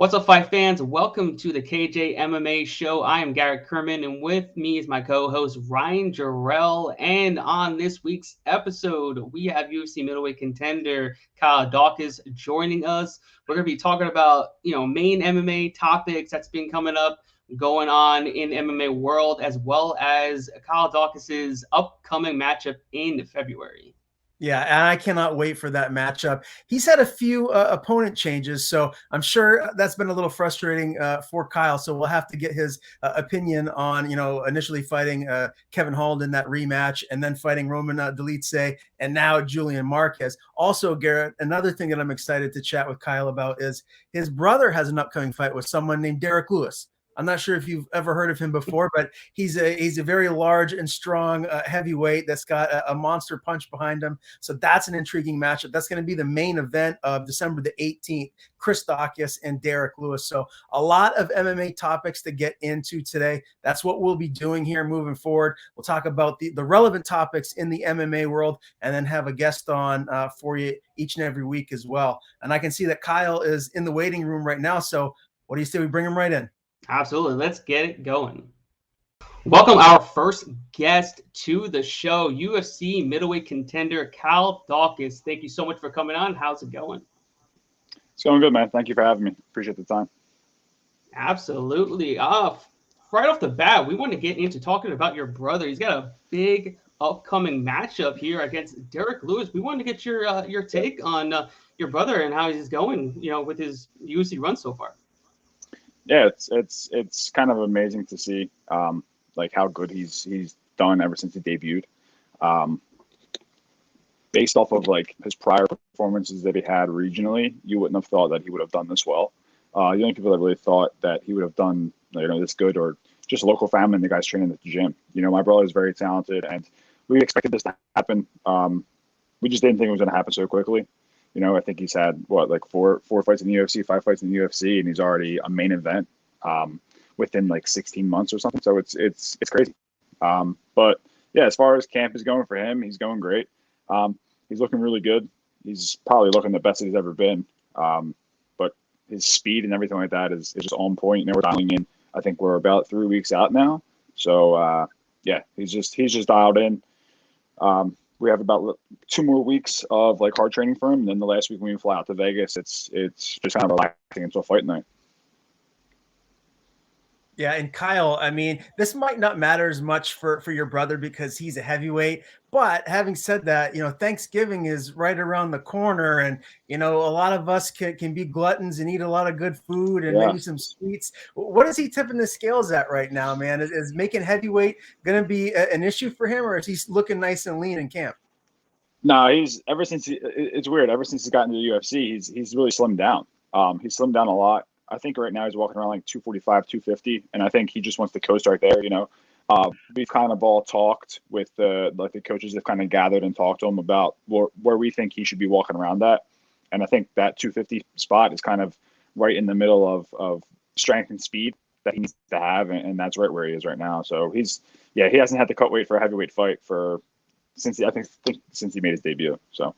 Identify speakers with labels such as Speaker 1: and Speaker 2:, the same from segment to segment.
Speaker 1: What's up, fight fans? Welcome to the KJ MMA show. I am Garrett Kerman, and with me is my co-host Ryan Jarrell. And on this week's episode, we have UFC middleweight contender Kyle Daukaus joining us. We're going to be talking about main MMA topics that's been coming up, going on in MMA world, as well as Kyle Daukaus's upcoming matchup in February.
Speaker 2: Yeah, and I cannot wait for that matchup. He's had a few opponent changes, so I'm sure that's been a little frustrating for Kyle. So we'll have to get his opinion on, initially fighting Kevin Holland in that rematch, and then fighting Roman Dolidze, and now Julian Marquez. Also, Garrett, another thing that I'm excited to chat with Kyle about is his brother has an upcoming fight with someone named Derrick Lewis. I'm not sure if you've ever heard of him before, but he's a very large and strong heavyweight that's got a monster punch behind him. So that's an intriguing matchup. That's going to be the main event of December the 18th, Chris Daukaus and Derrick Lewis. So a lot of MMA topics to get into today. That's what we'll be doing here moving forward. We'll talk about the relevant topics in the MMA world and then have a guest on for you each and every week as well. And I can see that Kyle is in the waiting room right now. So what do you say we bring him right in?
Speaker 1: Absolutely. Let's get it going. Welcome our first guest to the show, UFC middleweight contender Kyle Daukaus. Thank you so much for coming on. How's it going?
Speaker 3: It's going good, man. Thank you for having me. Appreciate the time.
Speaker 1: Absolutely. Right off the bat, we want to get into talking about your brother. He's got a big upcoming matchup here against Derrick Lewis. We wanted to get your take on your brother and how he's going, with his UFC run so far.
Speaker 3: Yeah, it's kind of amazing to see like how good he's done ever since he debuted. Based off of like his prior performances that he had regionally, you wouldn't have thought that he would have done this well. The only people that really thought that he would have done this good or just local family and the guys training at the gym. My brother is very talented, and we expected this to happen. We just didn't think it was going to happen so quickly. I think he's had four fights in the UFC, 5 fights in the UFC, and he's already a main event within like 16 months or something. So it's crazy. But yeah, as far as camp is going for him, he's going great. He's looking really good. He's probably looking the best that he's ever been. But his speed and everything like that is just on point. We're dialing in. I think we're about 3 weeks out now. So yeah, he's just dialed in. We have about 2 more weeks of like hard training for him. And then the last week when we fly out to Vegas, it's just kind of relaxing until fight night.
Speaker 2: Yeah, and Kyle, I mean, this might not matter as much for your brother because he's a heavyweight. But having said that, Thanksgiving is right around the corner, and a lot of us can be gluttons and eat a lot of good food and maybe some sweets. What is he tipping the scales at right now, man? Is making heavyweight going to be an issue for him, or is he looking nice and lean in camp?
Speaker 3: No, it's weird. Ever since he's gotten to the UFC, he's really slimmed down. He's slimmed down a lot. I think right now he's walking around like 245, 250, and I think he just wants to coast right there. We've kind of all talked with the coaches have kind of gathered and talked to him about where we think he should be walking around at, and I think that 250 spot is kind of right in the middle of strength and speed that he needs to have, and that's right where he is right now. So he hasn't had to cut weight for a heavyweight fight since he made his debut. So.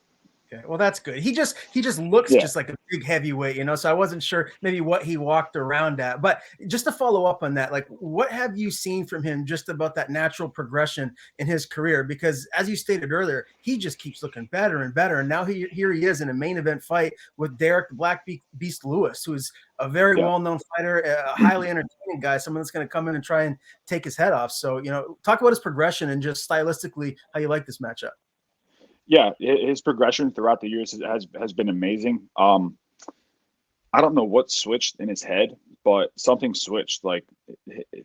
Speaker 2: Okay, well, that's good. He just looks just like a big heavyweight, so I wasn't sure maybe what he walked around at. But just to follow up on that, like, what have you seen from him just about that natural progression in his career? Because as you stated earlier, he just keeps looking better and better. And now here he is in a main event fight with Derrick the Black Beast Lewis, who's a very well-known fighter, a highly entertaining guy, someone that's going to come in and try and take his head off. So, talk about his progression and just stylistically how you like this matchup.
Speaker 3: Yeah, his progression throughout the years has been amazing. I don't know what switched in his head, but something switched. Like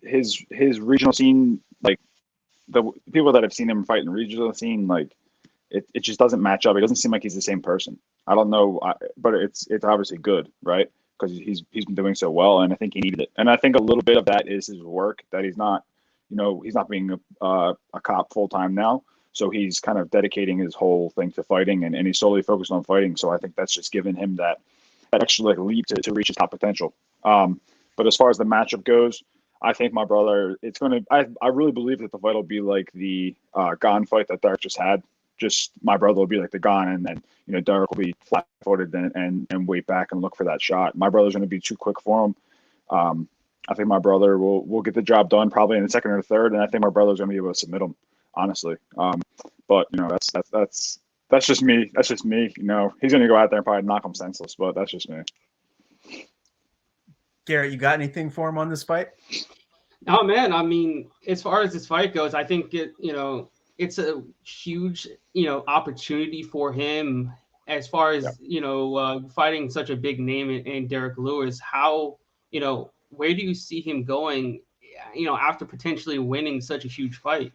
Speaker 3: his regional scene, like the people that have seen him fight in the regional scene, like it just doesn't match up. It doesn't seem like he's the same person. I don't know, but it's obviously good, right? Because he's been doing so well, and I think he needed it. And I think a little bit of that is his work, that he's not being a cop full time now. So he's kind of dedicating his whole thing to fighting, and he's solely focused on fighting. So I think that's just given him that extra leap to reach his top potential. But as far as the matchup goes, I think my brother, I really believe that the fight will be like the Gone fight that Derrick just had. just my brother will be like the gun, and then Derrick will be flat-footed and wait back and look for that shot. My brother's going to be too quick for him. I think my brother will get the job done probably in the second or third, and I think my brother's going to be able to submit him, honestly. But that's just me. That's just me. He's going to go out there and probably knock him senseless, but that's just me.
Speaker 2: Garrett, you got anything for him on this fight?
Speaker 1: Oh man, I mean, as far as this fight goes, I think it's a huge opportunity for him as far as fighting such a big name in Derrick Lewis. How where do you see him going after potentially winning such a huge fight?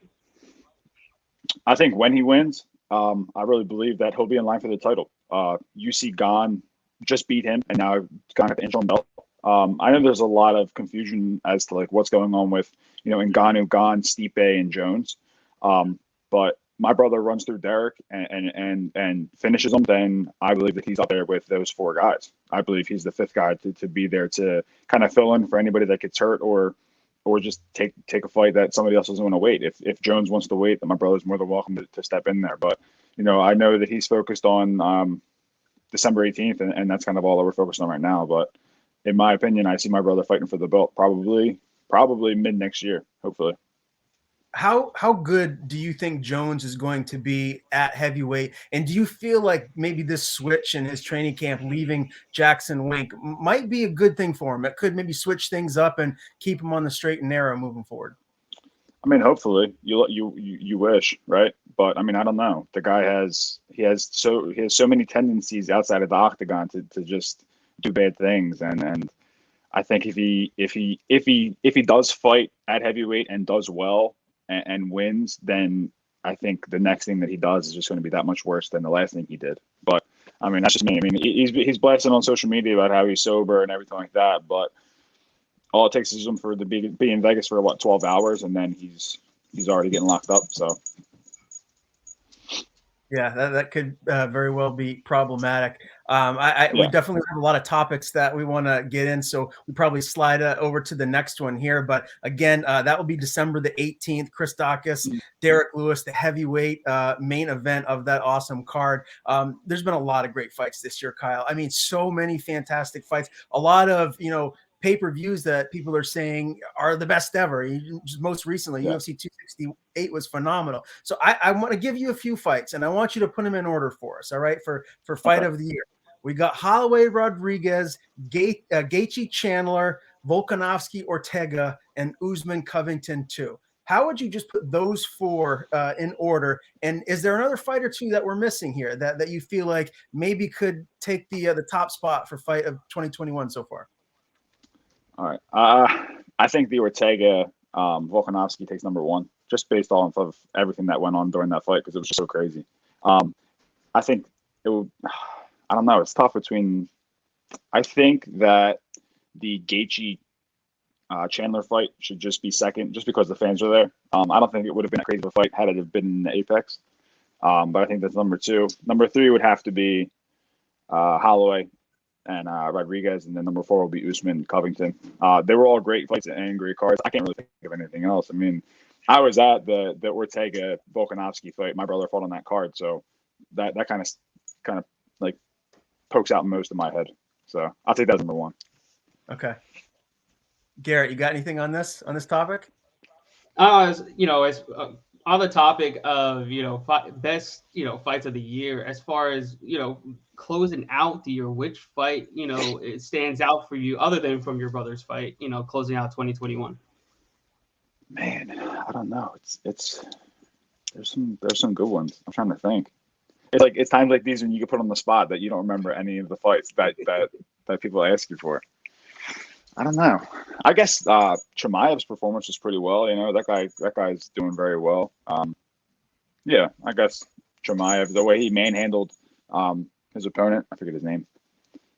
Speaker 3: I think when he wins, I really believe that he'll be in line for the title. UC Gane just beat him, and now Gane got the interim belt. I know there's a lot of confusion as to what's going on with Ngannou, Gane, Stipe, and Jones. But my brother runs through Derrick and finishes him, then I believe that he's up there with those four guys. I believe he's the fifth guy to be there to kind of fill in for anybody that gets hurt or just take a fight that somebody else doesn't want to wait. If Jones wants to wait, then my brother's more than welcome to step in there. But I know that he's focused on December 18th, and that's kind of all that we're focused on right now. But in my opinion, I see my brother fighting for the belt probably mid next year, hopefully.
Speaker 2: How good do you think Jones is going to be at heavyweight? And do you feel like maybe this switch in his training camp, leaving Jackson Wink, might be a good thing for him? It could maybe switch things up and keep him on the straight and narrow moving forward.
Speaker 3: I mean, hopefully you wish, right? But I mean, I don't know. The guy has so many tendencies outside of the octagon to just do bad things, and I think if he does fight at heavyweight and does well and wins, then I think the next thing that he does is just going to be that much worse than the last thing he did. But I mean, that's just me. I mean, he's blasting on social media about how he's sober and everything like that, but all it takes is him to be in Vegas for 12 hours, and then he's already getting locked up. So
Speaker 2: yeah, that could very well be problematic. We definitely have a lot of topics that we want to get in, so we probably slide over to the next one here. But again, that will be December the 18th. Chris Daukaus, Derrick Lewis, the heavyweight main event of that awesome card. There's been a lot of great fights this year, Kyle. I mean, so many fantastic fights. A lot of pay-per-views that people are saying are the best ever. Just most recently, UFC 268 was phenomenal. So I want to give you a few fights, and I want you to put them in order for us, all right, for fight of the year. We got Holloway Rodriguez, Gaethje Chandler, Volkanovski Ortega, and Usman Covington 2. How would you just put those four in order? And is there another fight or two that we're missing here that you feel like maybe could take the top spot for fight of 2021 so far?
Speaker 3: All right. I think the Ortega Volkanovski takes number one, just based off of everything that went on during that fight, because it was just so crazy. I think it would. I don't know. It's tough between. I think that the Gaethje Chandler fight should just be second, just because the fans are there. I don't think it would have been a crazy of a fight had it have been in the Apex. But I think that's number two. Number three would have to be Holloway and Rodriguez, and then number four will be Usman Covington. They were all great fights and great cards. I can't really think of anything else. I mean, I was at the Ortega Volkanovski fight. My brother fought on that card, so that kind of like pokes out most of my head. So I'll take that as number one.
Speaker 2: Okay, Garrett, you got anything on this topic?
Speaker 1: As on the topic of best fights of the year, as far as closing out the year, which fight it stands out for you other than from your brother's fight, closing out 2021?
Speaker 3: Man, I don't know. It's there's some good ones. I'm trying to think. It's times like these when you get put on the spot that you don't remember any of the fights that people ask you for. I don't know. I guess Chimaev's performance was pretty well. That guy's doing very well. Yeah, I guess Chimaev, the way he manhandled his opponent, I forget his name,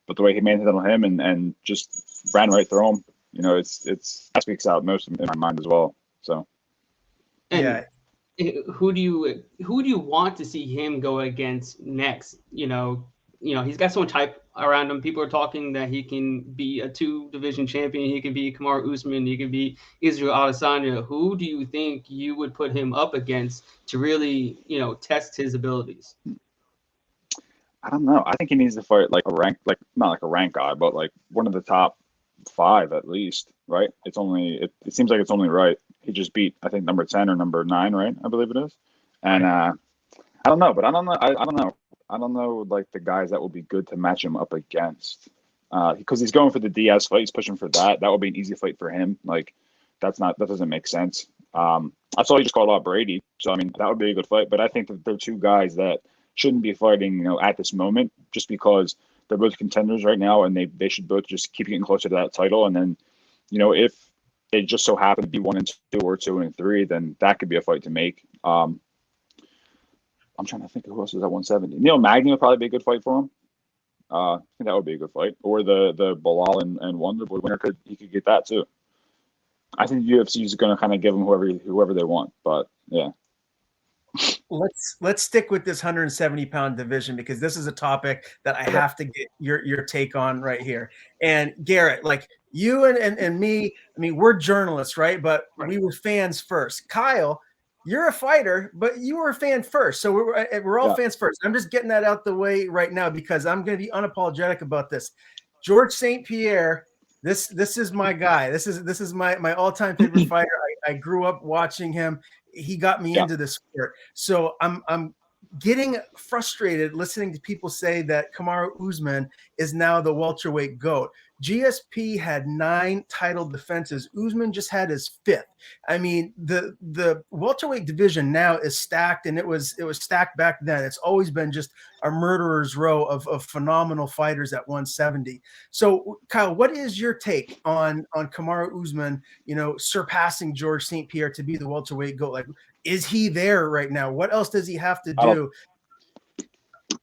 Speaker 3: but the way he manhandled him and just ran right through him, that speaks out most in my mind as well. So,
Speaker 1: and who do you want to see him go against next? He's got some around him. People are talking that he can be a 2 division champion. He can be Kamaru Usman. He can be Israel Adesanya. Who do you think you would put him up against to really, test his abilities?
Speaker 3: I don't know. I think he needs to fight like a rank, like not like a rank guy, but like one of the top 5 at least, right? It's only it seems like it's only right. He just beat, I think, number 10 or number 9, right? I believe it is. And I don't know, but I don't know. I don't know. I don't know like the guys that would be good to match him up against. Because he's going for the Diaz fight, he's pushing for that. That would be an easy fight for him. Like that doesn't make sense. I saw you just called out Brady, so I mean that would be a good fight. But I think that they're 2 guys that shouldn't be fighting, at this moment, just because they're both contenders right now, and they should both just keep getting closer to that title. And then, if they just so happen to be 1 and 2 or 2 and 3, then that could be a fight to make. I'm trying to think of who else is at 170. Neil Magny would probably be a good fight for him. I think that would be a good fight. Or the Bilal and Wonderboy winner could get that too. I think the UFC is going to kind of give them whoever they want. But yeah.
Speaker 2: Let's stick with this 170-pound division, because this is a topic that I have to get your take on right here. And Garrett, like you and me, I mean, we're journalists, right? But we were fans first. Kyle, you're a fighter, but you were a fan first. So we're all fans first. I'm just getting that out the way right now, because I'm going to be unapologetic about this. George St. Pierre, this is my guy. This is my all-time favorite fighter. I grew up watching him. He got me into this sport. So I'm getting frustrated listening to people say that Kamaru Usman is now the welterweight GOAT. GSP had 9 title defenses. Usman just had his 5th. I mean, the welterweight division now is stacked, and it was stacked back then. It's always been just a murderer's row of phenomenal fighters at 170. So, Kyle, what is your take on Kamaru Usman, surpassing George St. Pierre to be the welterweight GOAT? Like, is he there right now? What else does he have to do?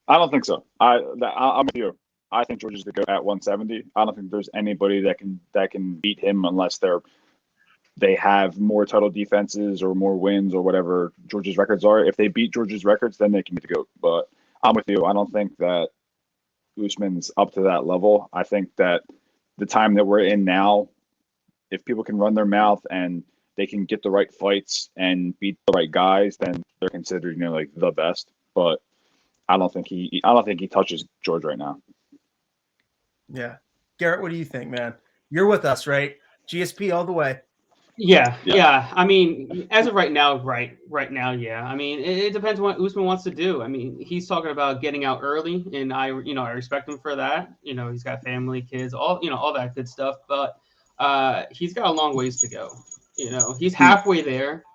Speaker 3: I don't think so. I'm with you. I think George is the GOAT at 170. I don't think there's anybody that can beat him unless they have more title defenses or more wins or whatever George's records are. If they beat George's records, then they can be the GOAT. But I'm with you. I don't think that Usman's up to that level. I think that the time that we're in now, if people can run their mouth and they can get the right fights and beat the right guys, then they're considered, like the best. But I don't think he touches George right now.
Speaker 2: Yeah. Garrett, what do you think, man? You're with us, right? GSP all the way.
Speaker 1: Yeah. I mean, as of right now, yeah. I mean, it depends on what Usman wants to do. I mean, he's talking about getting out early, and I respect him for that. He's got family, kids, all that good stuff. But he's got a long ways to go. He's halfway there.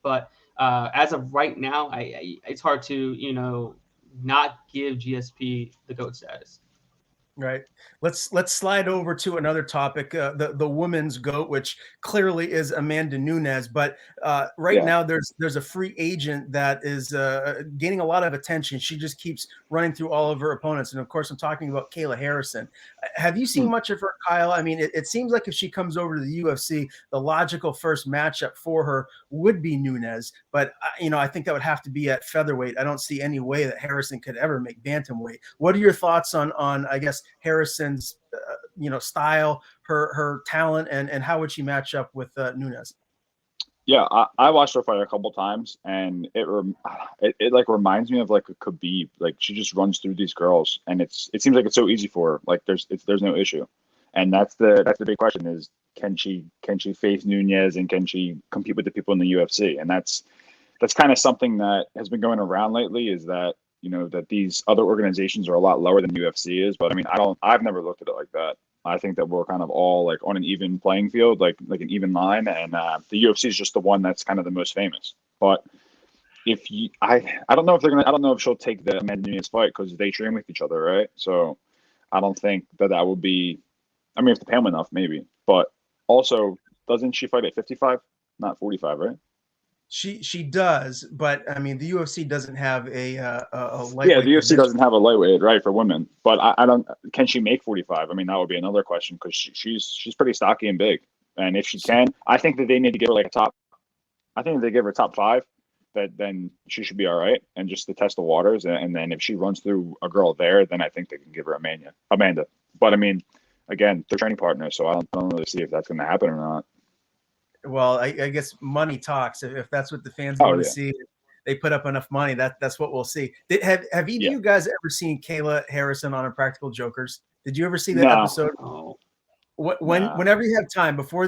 Speaker 1: But as of right now, it's hard to not give GSP the GOAT status.
Speaker 2: Right. Let's slide over to another topic, the women's GOAT, which clearly is Amanda Nunes. But now there's a free agent that is gaining a lot of attention. She just keeps running through all of her opponents. And of course, I'm talking about Kayla Harrison. Have you seen much of her, Kyle? I mean, it seems like if she comes over to the UFC, the logical first matchup for her would be Nunes. But, I think that would have to be at featherweight. I don't see any way that Harrison could ever make bantamweight. What are your thoughts on I guess, Harrison's style, her talent, and how would she match up with Nunes?
Speaker 3: Yeah, I watched her fight a couple times, and it like reminds me of like a Khabib. Like she just runs through these girls, and it seems like it's so easy for her. Like there's no issue, and that's the big question is can she face Nunes, and can she compete with the people in the UFC? And that's kind of something that has been going around lately, is that that these other organizations are a lot lower than UFC is. But I mean, I've never looked at it like that. I think that we're kind of all like on an even playing field, like an even line, and the UFC is just the one that's kind of the most famous. But I don't know I don't know if she'll take the Amanda Nunes fight, because they train with each other, right? So I don't think that would be. I mean, if they pay them enough, maybe. But also, doesn't she fight at 55, not 45, right?
Speaker 2: She does, but I mean the UFC doesn't have a lightweight.
Speaker 3: Yeah, the UFC doesn't have a lightweight, right, for women. But I don't. Can she make 45? I mean, that would be another question, because she's pretty stocky and big. And if she can, I think that they need to give her like a top. I think if they give her top 5, that then she should be all right, and just to test the waters. And then if she runs through a girl there, then I think they can give her Amanda. But I mean, again, they're training partners, so I don't really see if that's going to happen or not.
Speaker 2: Well, I guess money talks. If that's what the fans want to see, they put up enough money. That's what we'll see. Have either of you guys ever seen Kayla Harrison on Impractical Jokers? Did you ever see that episode?
Speaker 1: No.
Speaker 2: Whenever you have time, before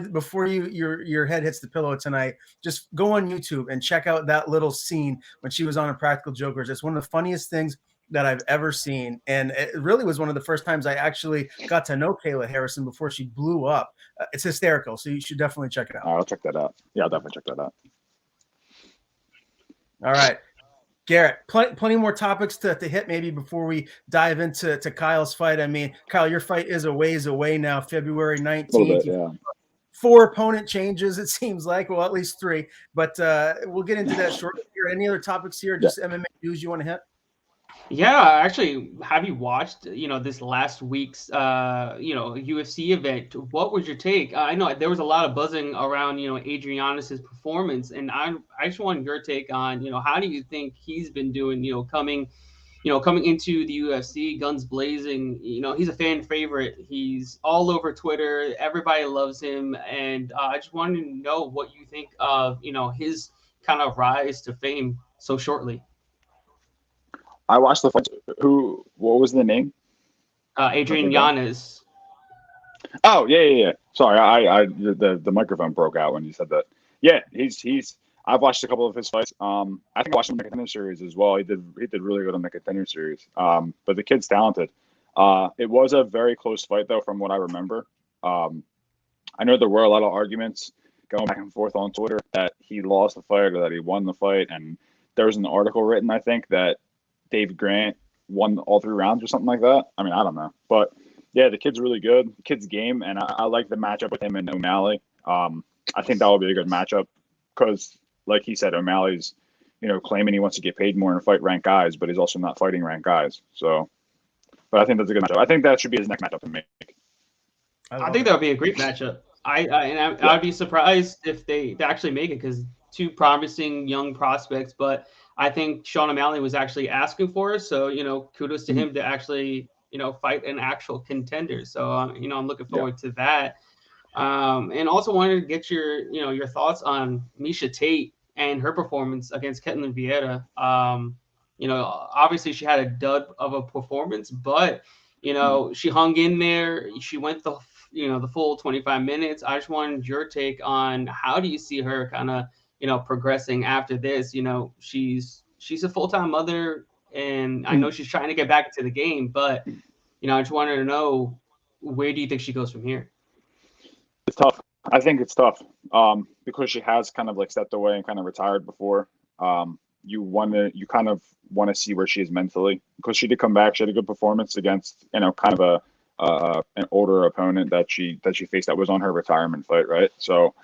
Speaker 2: your head hits the pillow tonight, just go on YouTube and check out that little scene when she was on Impractical Jokers. It's one of the funniest things that I've ever seen, and it really was one of the first times I actually got to know Kayla Harrison before she blew up. It's hysterical, so you should definitely check it out.
Speaker 3: I'll check that out. Yeah, I'll definitely check that out.
Speaker 2: All right, Garrett, plenty more topics to hit maybe before we dive into Kyle's fight. I mean, Kyle, your fight is a ways away now, February 19th.
Speaker 3: Yeah.
Speaker 2: 4 opponent changes, it seems like. Well, at least 3. But we'll get into that shortly. Any other topics here? Just MMA news you want to hit?
Speaker 1: Yeah, actually, have you watched, this last week's, UFC event? What was your take? I know there was a lot of buzzing around, Adrianis's performance, and I just wanted your take on, how do you think he's been doing, coming into the UFC, guns blazing. He's a fan favorite. He's all over Twitter. Everybody loves him, and I just wanted to know what you think of, his kind of rise to fame so shortly.
Speaker 3: I watched the fight. What was the name?
Speaker 1: Adrian Yanez.
Speaker 3: Oh, yeah. Sorry, I the microphone broke out when you said that. Yeah, he's. I've watched a couple of his fights. I think I watched him in the Contender Series as well. He did really good on the Contender Series. But the kid's talented. It was a very close fight though, from what I remember. I know there were a lot of arguments going back and forth on Twitter that he lost the fight or that he won the fight, and there was an article written, I think, that Dave Grant won all 3 rounds or something like that. I mean, I don't know. But, yeah, the kid's really good. The kid's game, and I like the matchup with him and O'Malley. I think that will be a good matchup because, like he said, O'Malley's, claiming he wants to get paid more and fight ranked guys, but he's also not fighting ranked guys. So, but I think that's a good matchup. I think that should be his next matchup to make.
Speaker 1: I think that would be a great matchup. I'd be surprised if they actually make it because 2 promising young prospects, but I think Sean O'Malley was actually asking for it. So, kudos to him to actually, fight an actual contender. So, I'm looking forward to that. And also wanted to get your thoughts on Miesha Tate and her performance against Ketlin Vieira. Obviously she had a dud of a performance, but, she hung in there. She went the full 25 minutes. I just wanted your take on how do you see her kind of, progressing after this. She's a full-time mother, and I know she's trying to get back into the game, but, I just wanted to know, where do you think she goes from here?
Speaker 3: It's tough. I think it's tough because she has kind of like stepped away and kind of retired before. You kind of want to see where she is mentally because she did come back. She had a good performance against, kind of an older opponent that she faced that was on her retirement fight, right? So,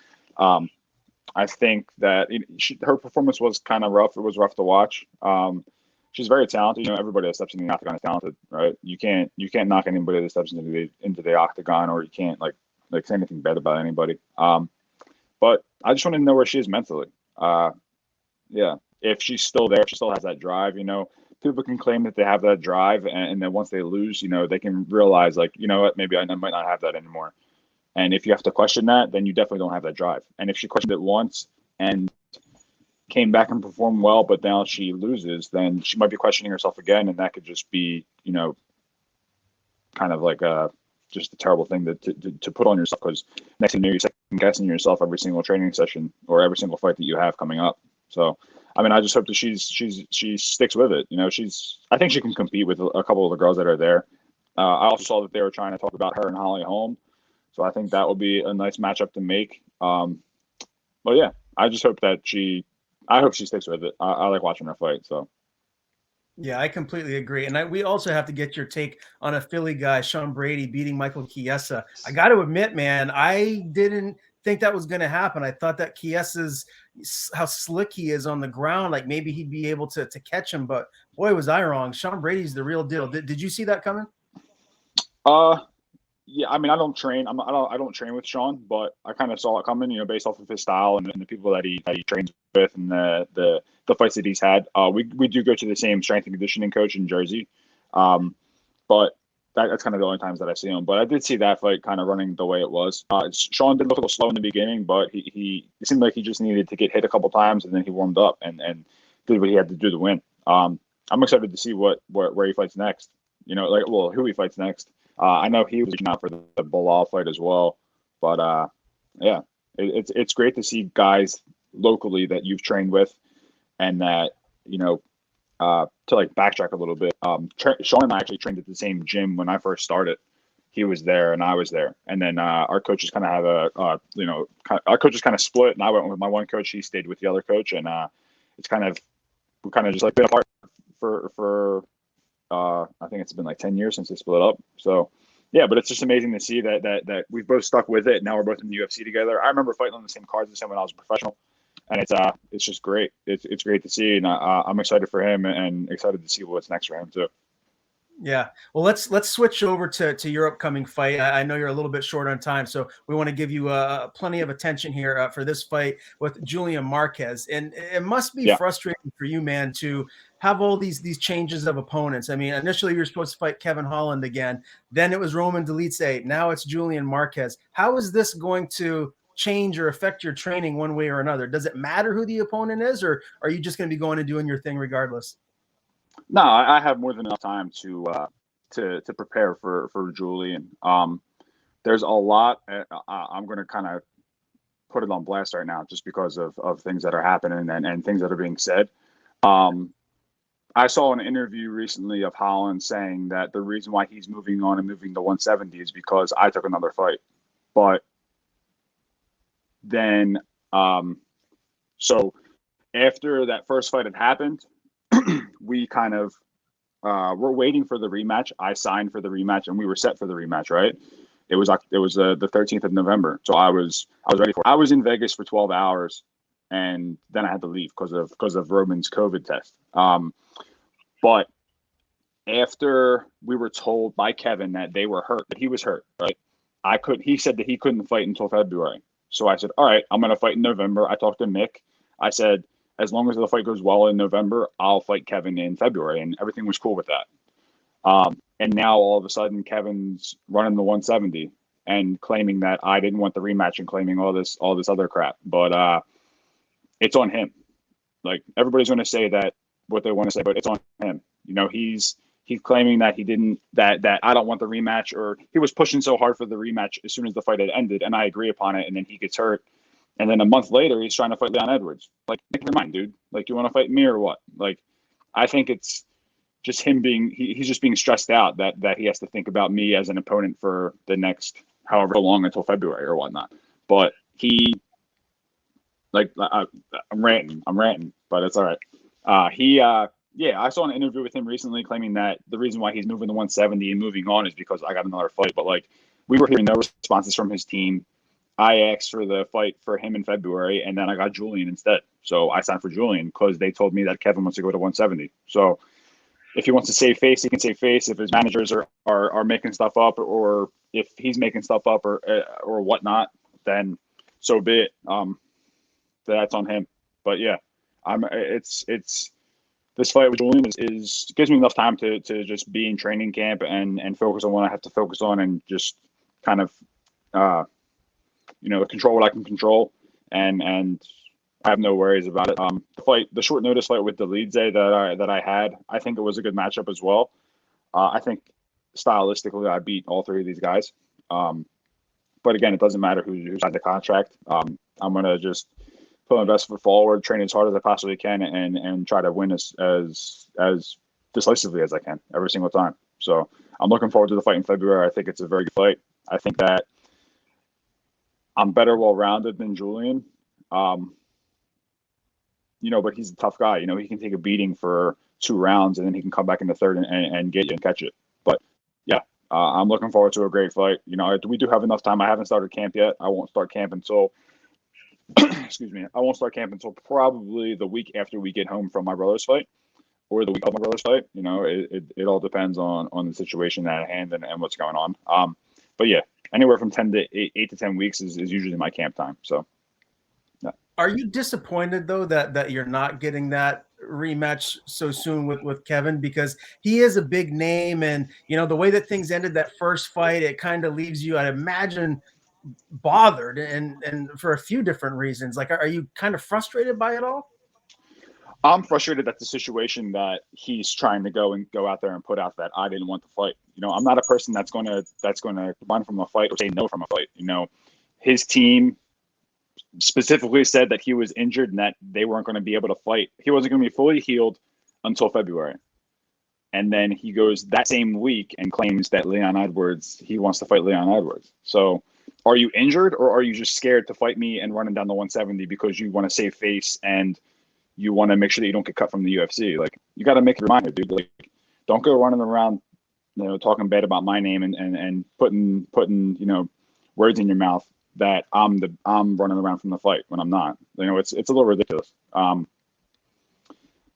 Speaker 3: I think that her performance was kind of rough. It was rough to watch. She's very talented. Everybody that steps in the octagon is talented, right? You can't knock anybody that steps into the octagon, or you can't like say anything bad about anybody. But I just want to know where she is mentally. If she's still there, if she still has that drive. People can claim that they have that drive, and then once they lose, they can realize like, what, maybe I might not have that anymore. And if you have to question that, then you definitely don't have that drive. And if she questioned it once and came back and performed well, but now she loses, then she might be questioning herself again. And that could just be, kind of like just a terrible thing to put on yourself, because next thing you know, you're second guessing yourself every single training session or every single fight that you have coming up. So, I mean, I just hope that she sticks with it. I think she can compete with a couple of the girls that are there. I also saw that they were trying to talk about her and Holly Holm. So I think that would be a nice matchup to make. But yeah, I just hope that she sticks with it. I like watching her fight. So.
Speaker 2: Yeah, I completely agree. And we also have to get your take on a Philly guy, Sean Brady, beating Michael Chiesa. I got to admit, man, I didn't think that was going to happen. I thought that Chiesa's, how slick he is on the ground, like maybe he'd be able to catch him. But boy, was I wrong. Sean Brady's the real deal. Did you see that coming?
Speaker 3: Yeah, I mean, I don't train. I don't train with Sean, but I kind of saw it coming, based off of his style and the people that he trains with and the fights that he's had. We do go to the same strength and conditioning coach in Jersey, but that's kind of the only times that I see him. But I did see that fight kind of running the way it was. Sean did look a little slow in the beginning, but he it seemed like he just needed to get hit a couple times, and then he warmed up and did what he had to do to win. I'm excited to see where he fights next. Who he fights next. I know he was reaching out for the Bilal fight as well, but yeah, it's great to see guys locally that you've trained with, and that to like backtrack a little bit. Sean and I actually trained at the same gym when I first started. He was there and I was there, and then our coaches kind of have our coaches kind of split, and I went with my one coach. He stayed with the other coach, and we kind of just like been apart for I think it's been like 10 years since they split up. So yeah, but it's just amazing to see that we've both stuck with it. Now we're both in the UFC together. I remember fighting on the same cards as him when I was a professional, and it's just great. It's great to see, and I'm excited for him and excited to see what's next for him too.
Speaker 2: Yeah. Well, let's switch over to your upcoming fight. I know you're a little bit short on time, so we want to give you plenty of attention here for this fight with Julian Marquez. And it must be frustrating for you, man, to have all these changes of opponents. I mean, initially you were supposed to fight Kevin Holland again. Then it was Roman Dolidze. Now it's Julian Marquez. How is this going to change or affect your training one way or another? Does it matter who the opponent is, or are you just going to be going and doing your thing regardless?
Speaker 3: No, I have more than enough time to prepare for Julian. There's a lot. I'm going to kind of put it on blast right now, just because of things that are happening and things that are being said. I saw an interview recently of Holland saying that the reason why he's moving on and moving to 170 is because I took another fight. But then, so after that first fight had happened, we kind of we're waiting for the rematch. I signed for the rematch, and we were set for the rematch. Right? It was the 13th of November, so I was ready for it. I was in Vegas for 12 hours, and then I had to leave because of Roman's COVID test. But after we were told by Kevin that they were hurt, that he was hurt, right? He said that he couldn't fight until February. So I said, all right, I'm going to fight in November. I talked to Mick. I said, as long as the fight goes well in November, I'll fight Kevin in February. And everything was cool with that. And now all of a sudden, Kevin's running the 170 and claiming that I didn't want the rematch and claiming all this other crap. But it's on him. Like, everybody's going to say that what they want to say, but it's on him. He's claiming that he didn't, that I don't want the rematch, or he was pushing so hard for the rematch as soon as the fight had ended, and I agree upon it, and then he gets hurt. And then a month later, he's trying to fight Leon Edwards. Like, make your mind, dude. Like, you want to fight me or what? Like, I think it's just him he's just being stressed out that he has to think about me as an opponent for the next however long until February or whatnot. But I'm ranting, but it's all right. I saw an interview with him recently claiming that the reason why he's moving to 170 and moving on is because I got another fight. But like, we were hearing no responses from his team. I asked for the fight for him in February, and then I got Julian instead. So I signed for Julian because they told me that Kevin wants to go to 170. So if he wants to save face, he can save face. If his managers are making stuff up, or if he's making stuff up or whatnot, then so be it. That's on him. But yeah, it's this fight with Julian is gives me enough time to just be in training camp and focus on what I have to focus on, and just kind of control what I can control, and I have no worries about it. The short notice fight with Dolidze that I had, I think it was a good matchup as well. I think stylistically I beat all three of these guys. But again, it doesn't matter who signed the contract. I'm gonna just put my best foot forward, train as hard as I possibly can, and try to win as decisively as I can every single time. So I'm looking forward to the fight in February. I think it's a very good fight. I think that I'm better well-rounded than Julian. But he's a tough guy. He can take a beating for 2 rounds, and then he can come back in the third and get you and catch it. But yeah, I'm looking forward to a great fight. We do have enough time. I haven't started camp yet. I won't start camp until excuse me. I won't start camp until probably the week after we get home from my brother's fight, or the week of my brother's fight. It all depends on the situation at hand and what's going on. But yeah, anywhere from 8 to 10 weeks is usually my camp time. So, yeah.
Speaker 2: Are you disappointed though that you're not getting that rematch so soon with Kevin, because he is a big name, and the way that things ended that first fight, it kind of leaves you, I'd imagine, bothered, and for a few different reasons. Like, are you kind of frustrated by it all?
Speaker 3: I'm frustrated at the situation that he's trying to go out there and put out that I didn't want the fight. I'm not a person that's going to run from a fight or say no from a fight. His team specifically said that he was injured and that they weren't going to be able to fight. He wasn't going to be fully healed until February. And then he goes that same week and claims that he wants to fight Leon Edwards. So are you injured, or are you just scared to fight me and running down the 170 because you want to save face and you want to make sure that you don't get cut from the UFC? Like, you got to make your mind, dude. Like, don't go running around, talking bad about my name and putting words in your mouth that I'm running around from the fight when I'm not. It's a little ridiculous. But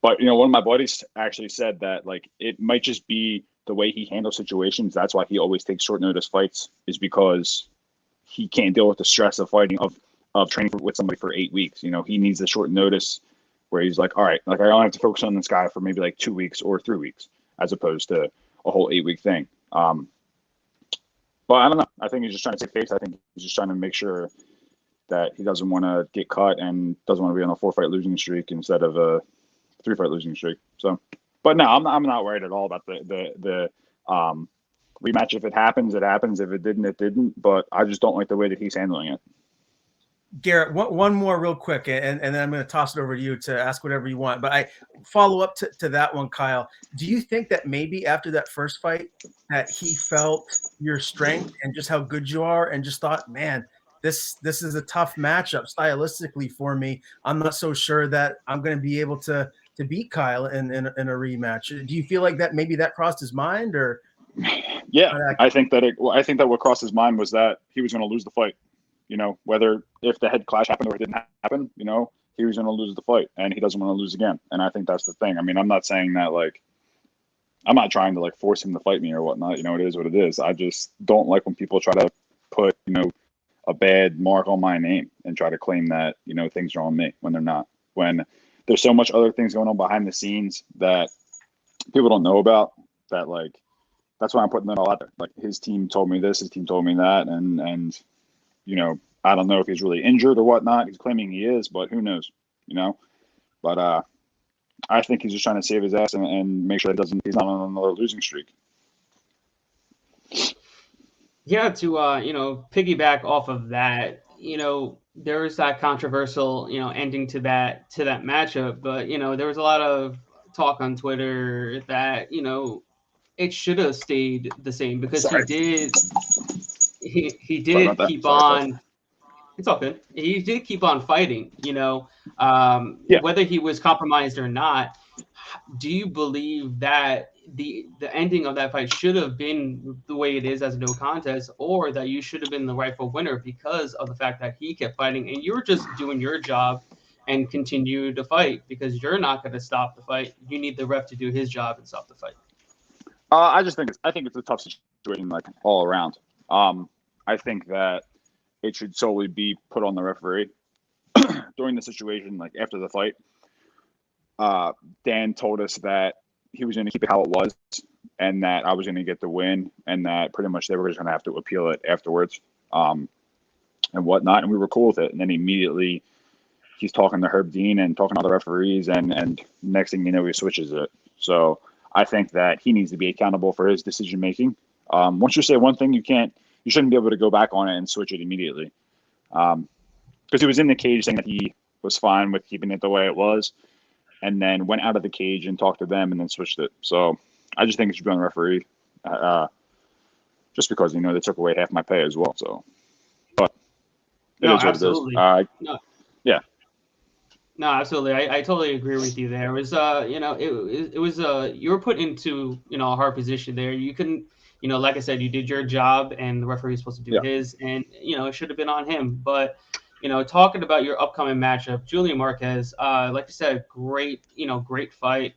Speaker 3: one of my buddies actually said that, like, it might just be the way he handles situations. That's why he always takes short notice fights, is because he can't deal with the stress of fighting, of training with somebody for 8 weeks. He needs the short notice where he's like, all right, like, I only have to focus on this guy for maybe like 2 weeks or 3 weeks, as opposed to a whole 8 week thing. But I don't know. I think he's just trying to save face. I think he's just trying to make sure that he doesn't want to get cut and doesn't want to be on a 4-fight losing streak instead of a 3-fight losing streak. So, but no, I'm not worried at all about the rematch. If it happens, it happens. If it didn't, it didn't. But I just don't like the way that he's handling it.
Speaker 2: Garrett, one more real quick, and then I'm going to toss it over to you to ask whatever you want. But I follow up to that one, Kyle. Do you think that maybe after that first fight that he felt your strength and just how good you are, and just thought, man, this is a tough matchup stylistically for me. I'm not so sure that I'm going to be able to beat Kyle in a rematch. Do you feel like that maybe that crossed his mind, or?
Speaker 3: Yeah, I think that what crossed his mind was that he was going to lose the fight. Whether if the head clash happened or it didn't happen, he was going to lose the fight, and he doesn't want to lose again. And I think that's the thing. I mean, I'm not saying that, like, I'm not trying to, like, force him to fight me or whatnot. It is what it is. I just don't like when people try to put, a bad mark on my name and try to claim that, things are on me when they're not. When there's so much other things going on behind the scenes that people don't know about, that, like, that's why I'm putting that all out there. Like, his team told me this, his team told me that, and I don't know if he's really injured or whatnot. He's claiming he is, but who knows, But I think he's just trying to save his ass and make sure he's not on another losing streak.
Speaker 1: Yeah, to piggyback off of that, there was that controversial, ending to that matchup, but there was a lot of talk on Twitter that it should have stayed the same, because he did keep on. It's all good. He did keep on fighting, whether he was compromised or not. Do you believe that the ending of that fight should have been the way it is, as a no contest, or that you should have been the rightful winner because of the fact that he kept fighting and you were just doing your job and continue to fight, because you're not going to stop the fight? You need the ref to do his job and stop the fight.
Speaker 3: I think it's a tough situation, like, all around. I think that it should solely be put on the referee during the situation. Like, after the fight, Dan told us that he was going to keep it how it was, and that I was going to get the win, and that pretty much they were just going to have to appeal it afterwards, and whatnot. And we were cool with it. And then immediately he's talking to Herb Dean and talking to other referees, and next thing you know, he switches it. So I think that he needs to be accountable for his decision making. Once you say one thing, you shouldn't be able to go back on it and switch it immediately. Because he was in the cage saying that he was fine with keeping it the way it was, and then went out of the cage and talked to them and then switched it. So I just think it should be on the referee, just because, they took away half my pay as well. So, but it is what
Speaker 1: absolutely.
Speaker 3: it is. Yeah.
Speaker 1: No, absolutely. I totally agree with you there. It was, it was, you were put into, a hard position there. You couldn't, like I said, you did your job and the referee is supposed to do his, and, it should have been on him. But, talking about your upcoming matchup, Julian Marquez, like I said, great fight,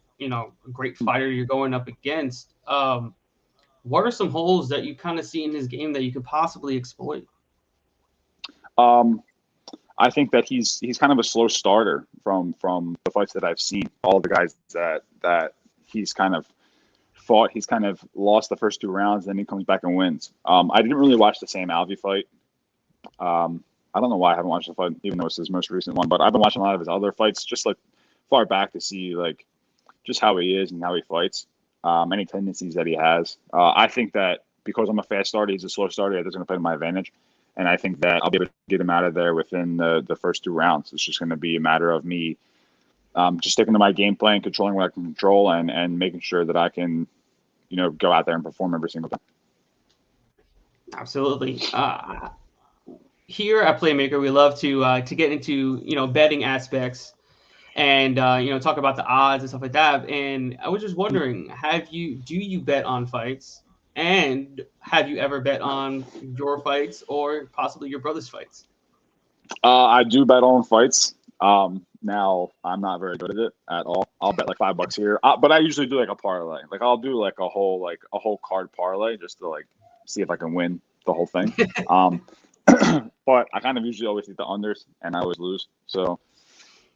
Speaker 1: great fighter you're going up against. What are some holes that you kind of see in his game that you could possibly exploit?
Speaker 3: I think that he's kind of a slow starter from the fights that I've seen. All the guys that he's kind of fought, he's kind of lost the first 2 rounds, then he comes back and wins. I didn't really watch the Sam Alvey fight. I don't know why I haven't watched the fight, even though it's his most recent one, but I've been watching a lot of his other fights, just like far back to see like just how he is and how he fights, any tendencies that he has. I think that because I'm a fast starter, he's a slow starter, that's going to play to my advantage. And I think that I'll be able to get him out of there within the first 2 rounds. It's just going to be a matter of me just sticking to my game plan, controlling what I can control, and making sure that I can, go out there and perform every single time.
Speaker 1: Absolutely. Here at Playmaker, we love to get into betting aspects and talk about the odds and stuff like that. And I was just wondering, do you bet on fights, and have you ever bet on your fights or possibly your brother's fights?
Speaker 3: I do bet on fights. Now I'm not very good at it at all. I'll bet like $5 here, but I usually do like a parlay. Like I'll do like a whole card parlay just to like see if I can win the whole thing. But I kind of usually always hit the unders, and I always lose. So,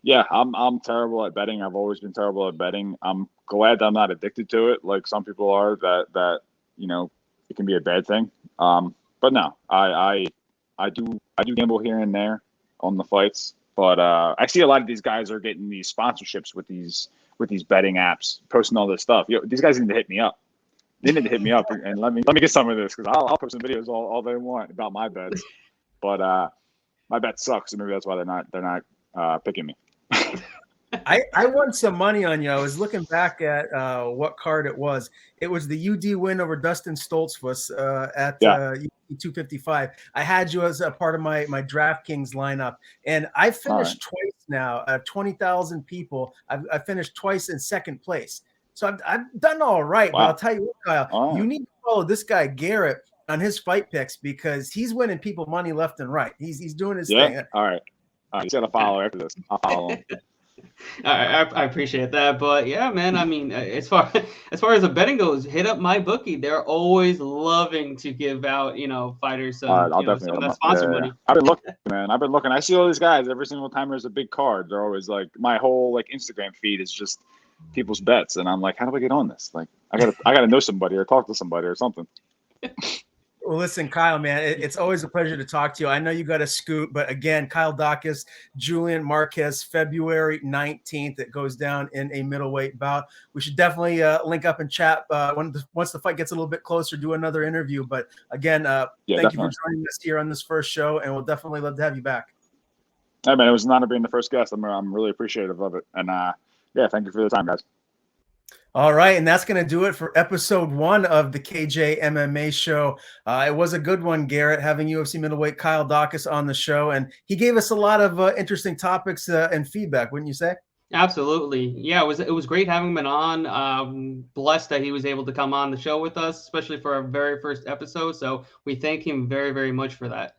Speaker 3: yeah, I'm terrible at betting. I've always been terrible at betting. I'm glad that I'm not addicted to it, like some people are. That it can be a bad thing. But no, I do gamble here and there on the fights. But I see a lot of these guys are getting these sponsorships with these betting apps, posting all this stuff. These guys need to hit me up. They need to hit me up and let me get some of this, because I'll post some videos all they want about my bets. But my bet sucks, so maybe that's why they're not picking me.
Speaker 2: I won some money on you. I was looking back at what card it was. It was the UD win over Dustin Stoltzfus at 255. I had you as a part of my DraftKings lineup, and I finished twice now. 20,000 people. I finished twice in second place. So I've done all right. Wow. But I'll tell you what, Kyle, you need to follow this guy Garrett on his fight picks, because he's winning people money left and right. He's doing his thing.
Speaker 3: All right. He's got to follow after this. I'll follow him.
Speaker 1: I appreciate that, but yeah, man. I mean, as far as the betting goes, hit up my bookie. They're always loving to give out, fighters some of that sponsor money.
Speaker 3: I've been looking, man. I see all these guys every single time there's a big card. They're always like, my whole like Instagram feed is just people's bets, and I'm like, how do I get on this? Like, I gotta know somebody or talk to somebody or something.
Speaker 2: Well, listen, Kyle, man, it's always a pleasure to talk to you. I know you got to scoot, but again, Kyle Daukaus, Julian Marquez, February 19th. It goes down in a middleweight bout. We should definitely link up and chat once the fight gets a little bit closer, do another interview. But again, thank you for joining us here on this first show, and we'll definitely love to have you back.
Speaker 3: Hey, man, it was an honor being the first guest. I'm really appreciative of it. And thank you for the time, guys.
Speaker 2: All right, and that's going to do it for episode 1 of the KJ MMA show. It was a good one, Garrett, having UFC middleweight Kyle Daukaus on the show, and he gave us a lot of interesting topics and feedback, wouldn't you say?
Speaker 1: Absolutely. Yeah, it was great having him on. Blessed that he was able to come on the show with us, especially for our very first episode. So we thank him very, very much for that.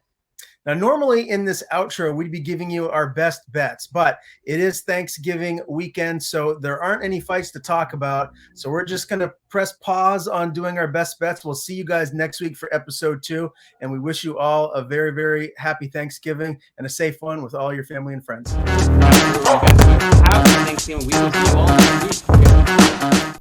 Speaker 2: Now, normally in this outro, we'd be giving you our best bets, but it is Thanksgiving weekend, so there aren't any fights to talk about. So we're just going to press pause on doing our best bets. We'll see you guys next week for episode 2, and we wish you all a very, very happy Thanksgiving and a safe one with all your family and friends.
Speaker 1: Happy Thanksgiving. We will see you all next week.